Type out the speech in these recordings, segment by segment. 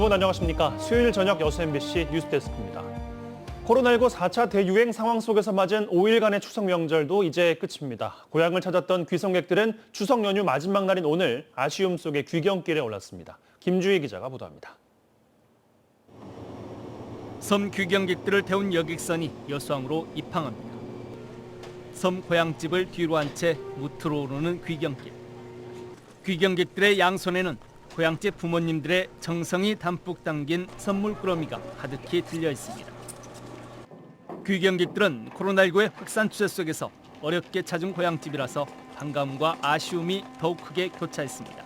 여러분 안녕하십니까. 수요일 저녁 여수 MBC 뉴스데스크입니다. 코로나19 4차 대유행 상황 속에서 맞은 5일간의 추석 명절도 이제 끝입니다. 고향을 찾았던 귀성객들은 추석 연휴 마지막 날인 오늘 아쉬움 속에 귀경길에 올랐습니다. 김주희 기자가 보도합니다. 섬 귀경객들을 태운 여객선이 여수항으로 입항합니다. 섬 고향집을 뒤로 한 채 무트로 오르는 귀경길. 귀경객들의 양손에는 고향집 부모님들의 정성이 담뿍 담긴 선물 꾸러미가 가득히 들려 있습니다. 귀경객들은 코로나19의 확산 추세 속에서 어렵게 찾은 고향집이라서 반감과 아쉬움이 더욱 크게 교차했습니다.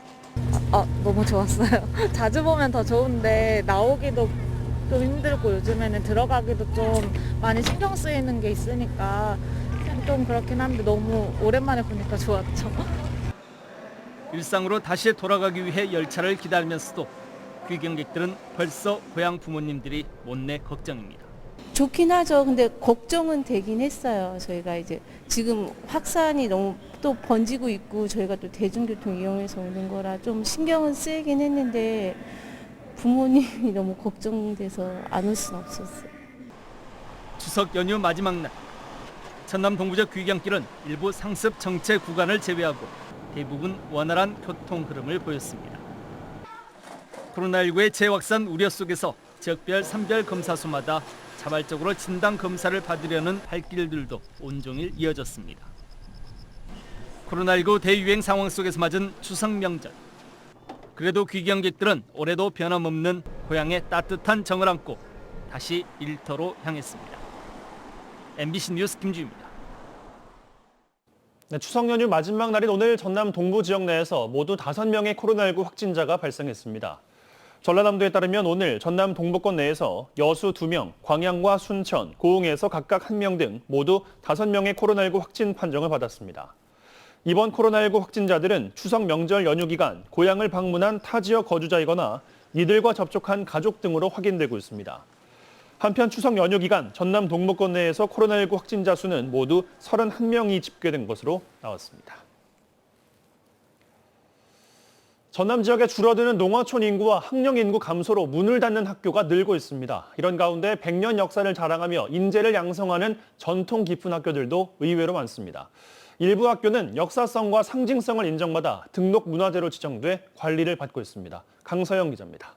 너무 좋았어요. 자주 보면 더 좋은데 나오기도 좀 힘들고 요즘에는 들어가기도 좀 많이 신경 쓰이는 게 있으니까 좀 그렇긴 한데 너무 오랜만에 보니까 좋았죠. 일상으로 다시 돌아가기 위해 열차를 기다리면서도 귀경객들은 벌써 고향 부모님들이 못내 걱정입니다. 좋긴 하죠. 근데 걱정은 되긴 했어요. 저희가 이제 지금 확산이 너무 또 번지고 있고 저희가 또 대중교통 이용해서 오는 거라 좀 신경은 쓰이긴 했는데 부모님이 너무 걱정돼서 안 올 수는 없었어요. 추석 연휴 마지막 날 전남 동부적 귀경길은 일부 상습 정체 구간을 제외하고 대부분 원활한 교통 흐름을 보였습니다. 코로나19의 재확산 우려 속에서 지역별 선별 검사소마다 자발적으로 진단 검사를 받으려는 발길들도 온종일 이어졌습니다. 코로나19 대유행 상황 속에서 맞은 추석 명절. 그래도 귀경객들은 올해도 변함없는 고향의 따뜻한 정을 안고 다시 일터로 향했습니다. MBC 뉴스 김주희입니다. 네, 추석 연휴 마지막 날인 오늘 전남 동부 지역 내에서 모두 5명의 코로나19 확진자가 발생했습니다. 전라남도에 따르면 오늘 전남 동부권 내에서 여수 2명, 광양과 순천, 고흥에서 각각 1명 등 모두 5명의 코로나19 확진 판정을 받았습니다. 이번 코로나19 확진자들은 추석 명절 연휴 기간 고향을 방문한 타 지역 거주자이거나 이들과 접촉한 가족 등으로 확인되고 있습니다. 한편 추석 연휴 기간 전남 동부권 내에서 코로나19 확진자 수는 모두 31명이 집계된 것으로 나왔습니다. 전남 지역에 줄어드는 농어촌 인구와 학령 인구 감소로 문을 닫는 학교가 늘고 있습니다. 이런 가운데 100년 역사를 자랑하며 인재를 양성하는 전통 깊은 학교들도 의외로 많습니다. 일부 학교는 역사성과 상징성을 인정받아 등록 문화재로 지정돼 관리를 받고 있습니다. 강서영 기자입니다.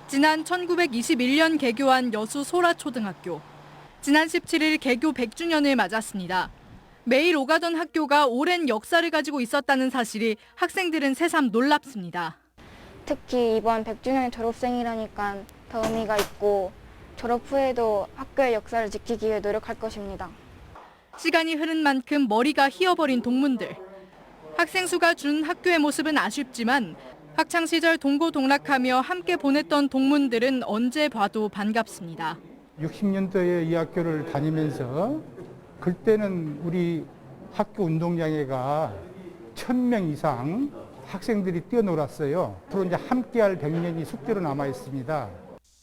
지난 1921년 개교한 여수 소라초등학교. 지난 17일 개교 100주년을 맞았습니다. 매일 오가던 학교가 오랜 역사를 가지고 있었다는 사실이 학생들은 새삼 놀랍습니다. 특히 이번 100주년 졸업생이라니까 더 의미가 있고 졸업 후에도 학교의 역사를 지키기 위해 노력할 것입니다. 시간이 흐른 만큼 머리가 휘어버린 동문들. 학생 수가 준 학교의 모습은 아쉽지만 학창시절 동고동락하며 함께 보냈던 동문들은 언제 봐도 반갑습니다. 60년도에 이 학교를 다니면서 그때는 우리 학교 운동장애가 1000명 이상 학생들이 뛰어놀았어요. 앞으로 이제 함께할 100년이 숙제로 남아 있습니다.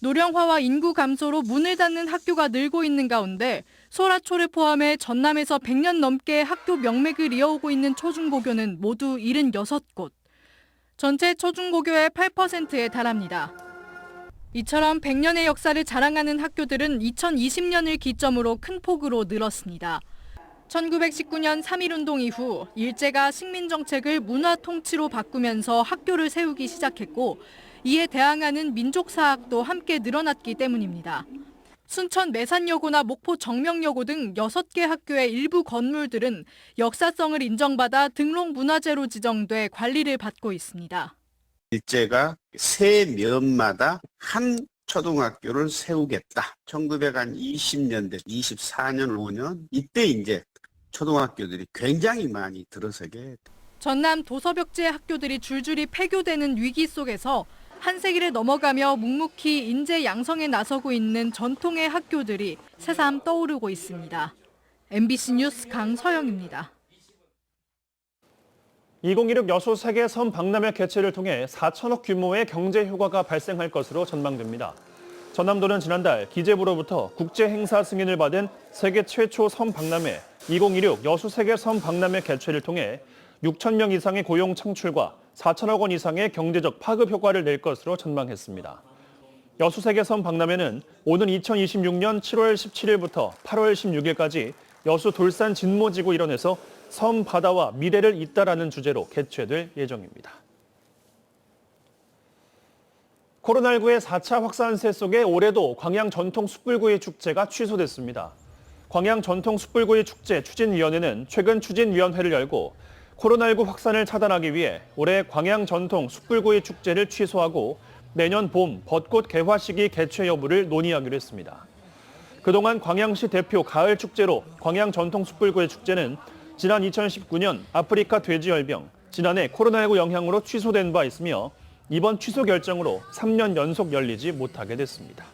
노령화와 인구 감소로 문을 닫는 학교가 늘고 있는 가운데 소라초를 포함해 전남에서 100년 넘게 학교 명맥을 이어오고 있는 초중고교는 모두 76곳. 전체 초중고교의 8%에 달합니다. 이처럼 100년의 역사를 자랑하는 학교들은 2020년을 기점으로 큰 폭으로 늘었습니다. 1919년 3.1운동 이후 일제가 식민정책을 문화통치로 바꾸면서 학교를 세우기 시작했고 이에 대항하는 민족사학도 함께 늘어났기 때문입니다. 순천 매산여고나 목포 정명여고 등 6개 학교의 일부 건물들은 역사성을 인정받아 등록문화재로 지정돼 관리를 받고 있습니다. 일제가 새 면마다 한 초등학교를 세우겠다. 1920년대, 24년, 5년 이때 이제 초등학교들이 굉장히 많이 들어서게. 전남 도서벽지의 학교들이 줄줄이 폐교되는 위기 속에서 한 세기를 넘어가며 묵묵히 인재 양성에 나서고 있는 전통의 학교들이 새삼 떠오르고 있습니다. MBC 뉴스 강서영입니다. 2016 여수 세계 섬 박람회 개최를 통해 4천억 규모의 경제 효과가 발생할 것으로 전망됩니다. 전남도는 지난달 기재부로부터 국제 행사 승인을 받은 세계 최초 섬 박람회 2016 여수 세계 섬 박람회 개최를 통해 6천 명 이상의 고용 창출과 4천억 원 이상의 경제적 파급 효과를 낼 것으로 전망했습니다. 여수 세계섬 박람회는 오는 2026년 7월 17일부터 8월 16일까지 여수 돌산 진모지구 일원에서 섬 바다와 미래를 잇다라는 주제로 개최될 예정입니다. 코로나19의 4차 확산세 속에 올해도 광양 전통 숯불구이 축제가 취소됐습니다. 광양 전통 숯불구이 축제 추진위원회는 최근 추진위원회를 열고 코로나19 확산을 차단하기 위해 올해 광양 전통 숯불구이 축제를 취소하고 내년 봄 벚꽃 개화 시기 개최 여부를 논의하기로 했습니다. 그동안 광양시 대표 가을 축제로 광양 전통 숯불구이 축제는 지난 2019년 아프리카 돼지열병, 지난해 코로나19 영향으로 취소된 바 있으며 이번 취소 결정으로 3년 연속 열리지 못하게 됐습니다.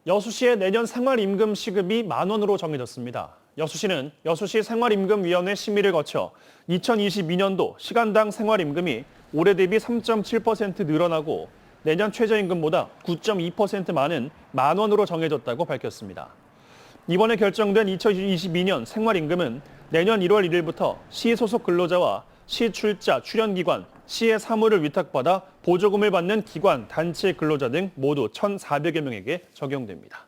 여수시의 내년 생활임금 시급이 10,000원으로 정해졌습니다. 여수시는 여수시 생활임금위원회 심의를 거쳐 2022년도 시간당 생활임금이 올해 대비 3.7% 늘어나고 내년 최저임금보다 9.2% 많은 10,000원으로 정해졌다고 밝혔습니다. 이번에 결정된 2022년 생활임금은 내년 1월 1일부터 시 소속 근로자와 시 출자, 출연기관, 시의 사무를 위탁받아 보조금을 받는 기관, 단체 근로자 등 모두 1,400여 명에게 적용됩니다.